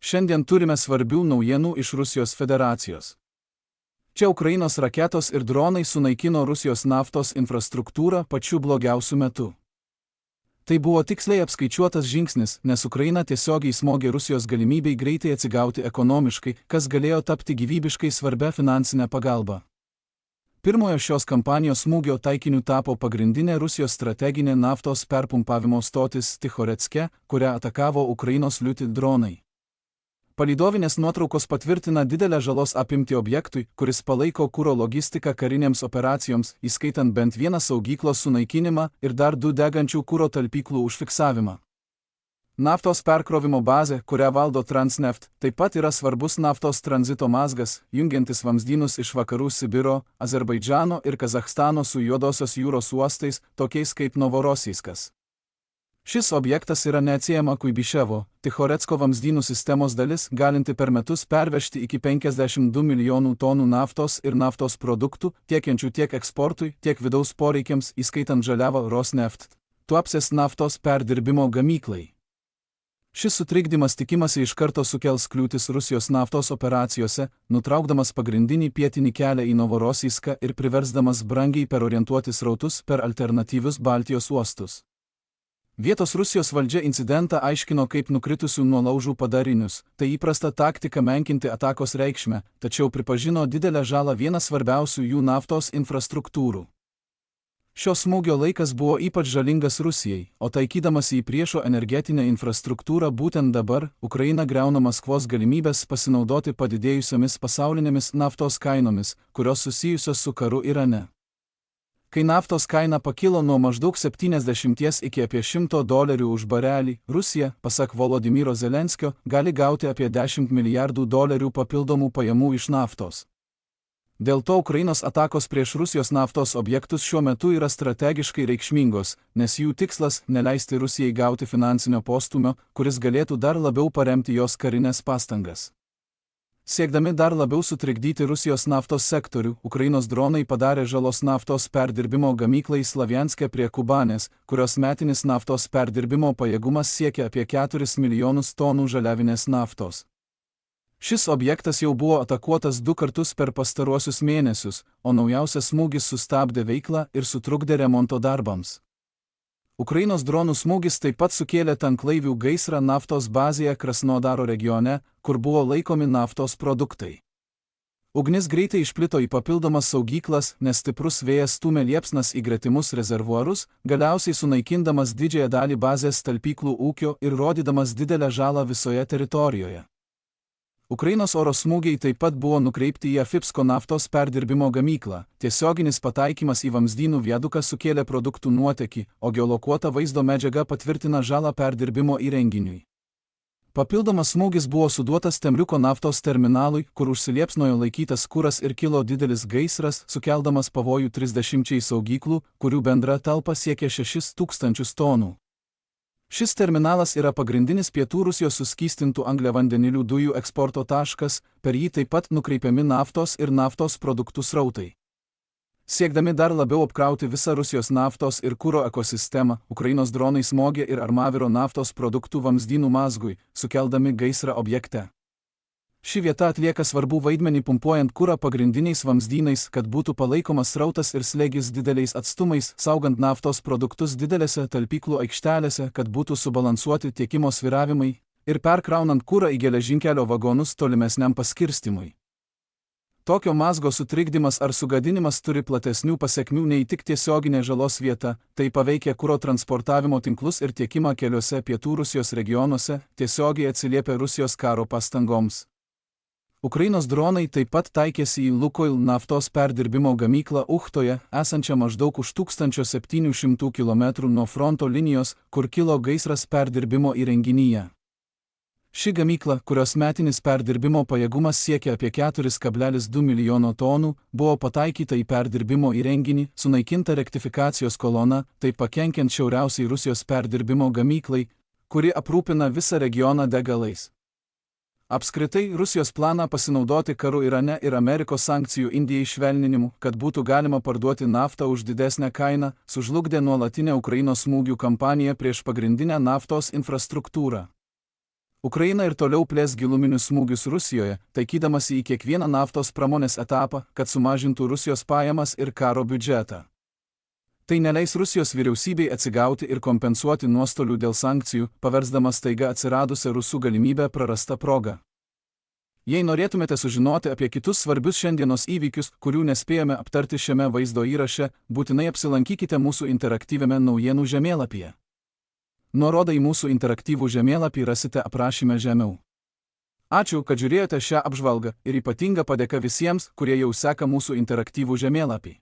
Šiandien turime svarbių naujienų iš Rusijos federacijos. Čia Ukrainos raketos ir dronai sunaikino Rusijos naftos infrastruktūrą pačiu blogiausiu metu. Tai buvo tiksliai apskaičiuotas žingsnis, nes Ukraina tiesiogiai smogė Rusijos galimybei greitai atsigauti ekonomiškai, kas galėjo tapti gyvybiškai svarbia finansinė pagalba. Pirmojo šios kampanijos smūgio taikiniu tapo pagrindinė Rusijos strateginė naftos perpumpavimo stotis Tichoretske, kurią atakavo Ukrainos liūti dronai. Palydovinės nuotraukos patvirtina didelę žalos apimtį objektui, kuris palaiko kuro logistiką karinėms operacijoms, įskaitant bent vieną saugyklos sunaikinimą ir dar 2 degančių kuro talpyklų užfiksavimą. Naftos perkrovimo bazė, kurią valdo Transneft, taip pat yra svarbus naftos tranzito mazgas, jungiantis vamzdynus iš vakarų Sibiro, Azerbaidžano ir Kazachstano su Juodosios jūros uostais, tokiais kaip Novorosijskas. Šis objektas yra neatsiejama Kuibyševo, Tichoretsko vamzdynų sistemos dalis, galinti per metus pervežti iki 52 milijonų tonų naftos ir naftos produktų, tiekiančių tiek eksportui, tiek vidaus poreikiams, įskaitant žaliavą Rosneft, Tuapsės naftos perdirbimo gamyklai. Šis sutrikdymas tikimasi iš karto sukels kliūtis Rusijos naftos operacijose, nutraukdamas pagrindinį pietinį kelią į Novorosijską ir priversdamas brangiai perorientuoti srautus per alternatyvius Baltijos uostus. Vietos Rusijos valdžia incidentą aiškino kaip nukritusių nuo laužų padarinius, tai įprasta taktika menkinti atakos reikšmę, tačiau pripažino didelę žalą vieną svarbiausių jų naftos infrastruktūrų. Šio smūgio laikas buvo ypač žalingas Rusijai, o taikydamas į priešo energetinę infrastruktūrą būtent dabar, Ukraina griauna Maskvos galimybės pasinaudoti padidėjusiomis pasaulinėmis naftos kainomis, kurios susijusios su karu Irane. Kai naftos kaina pakilo nuo maždaug 70 iki apie $100 už barelį, Rusija, pasak Volodymyro Zelenskio, gali gauti apie $10 milijardų papildomų pajamų iš naftos. Dėl to Ukrainos atakos prieš Rusijos naftos objektus šiuo metu yra strategiškai reikšmingos, nes jų tikslas neleisti Rusijai gauti finansinio postūmio, kuris galėtų dar labiau paremti jos karinės pastangas. Siekdami dar labiau sutrikdyti Rusijos naftos sektorių, Ukrainos dronai padarė žalos naftos perdirbimo gamyklai Slavianske prie Kubanės, kurios metinis naftos perdirbimo pajėgumas siekia apie 4 milijonus tonų žaliavinės naftos. Šis objektas jau buvo atakuotas 2 kartus per pastaruosius mėnesius, o naujausias smūgis sustabdė veiklą ir sutrukdė remonto darbams. Ukrainos dronų smūgis taip pat sukėlė tanklaivių gaisrą naftos bazėje Krasnodaro regione, kur buvo laikomi naftos produktai. Ugnis greitai išplito į papildomas saugyklas, nes stiprus vėjas stūmė liepsnas į gretimus rezervuarus, galiausiai sunaikindamas didžiąją dalį bazės talpyklų ūkio ir rodydamas didelę žalą visoje teritorijoje. Ukrainos oro smūgiai taip pat buvo nukreipti į Afipsko naftos perdirbimo gamyklą, tiesioginis pataikymas į vamzdynų viaduką sukėlė produktų nuotėkį, o geolokuota vaizdo medžiaga patvirtina žalą perdirbimo įrenginiui. Papildomas smūgis buvo suduotas Temriuko naftos terminalui, kur užsiliepsnojo laikytas kuras ir kilo didelis gaisras, sukeldamas pavojų 30 saugyklų, kurių bendra talpa siekia 6000 tonų. Šis terminalas yra pagrindinis pietų Rusijos suskystintų angliavandenilių dujų eksporto taškas, per jį taip pat nukreipiami naftos ir naftos produktų srautai. Siekdami dar labiau apkrauti visą Rusijos naftos ir kuro ekosistemą, Ukrainos dronai smogė ir Armaviro naftos produktų vamzdynų mazgui, sukeldami gaisrą objekte. Ši vieta atlieka svarbų vaidmenį pumpuojant kurą pagrindiniais vamzdynais, kad būtų palaikomas srautas ir slėgis dideliais atstumais, saugant naftos produktus didelėse talpyklų aikštelėse, kad būtų subalansuoti tiekimo svyravimai, ir perkraunant kurą į geležinkelio vagonus tolimesniam paskirstimui. Tokio mazgo sutrikdymas ar sugadinimas turi platesnių pasekmių nei tik tiesioginė žalos vieta, tai paveikia kuro transportavimo tinklus ir tiekimą keliuose pietų Rusijos regionuose, tiesiogiai atsiliepia Rusijos karo pastangoms. Ukrainos dronai taip pat taikėsi į Lukoil naftos perdirbimo gamyklą Uchtoje, esančią maždaug už 1700 km nuo fronto linijos, kur kilo gaisras perdirbimo įrenginyje. Ši gamykla, kurios metinis perdirbimo pajėgumas siekia apie 4,2 milijono tonų, buvo pataikyta į perdirbimo įrenginį, sunaikinta rektifikacijos kolona, taip pakenkiant šiauriausiai Rusijos perdirbimo gamyklai, kuri aprūpina visą regioną degalais. Apskritai, Rusijos planą pasinaudoti karu Irane ir Amerikos sankcijų Indijai švelninimu, kad būtų galima parduoti naftą už didesnę kainą, sužlugdė nuolatinę Ukrainos smūgių kampaniją prieš pagrindinę naftos infrastruktūrą. Ukraina ir toliau plės giluminius smūgius Rusijoje, taikydamasi į kiekvieną naftos pramonės etapą, kad sumažintų Rusijos pajamas ir karo biudžetą. Tai neleis Rusijos vyriausybei atsigauti ir kompensuoti nuostolių dėl sankcijų, paversdamas staiga atsiradusią rusų galimybę prarastą progą. Jei norėtumėte sužinoti apie kitus svarbius šiandienos įvykius, kurių nespėjome aptarti šiame vaizdo įraše, būtinai apsilankykite mūsų interaktyviame naujienų žemėlapyje. Nuorodą į mūsų interaktyvų žemėlapį rasite aprašyme žemiau. Ačiū, kad žiūrėjote šią apžvalgą ir ypatinga padėka visiems, kurie jau seka mūsų interaktyvų žemėlapį.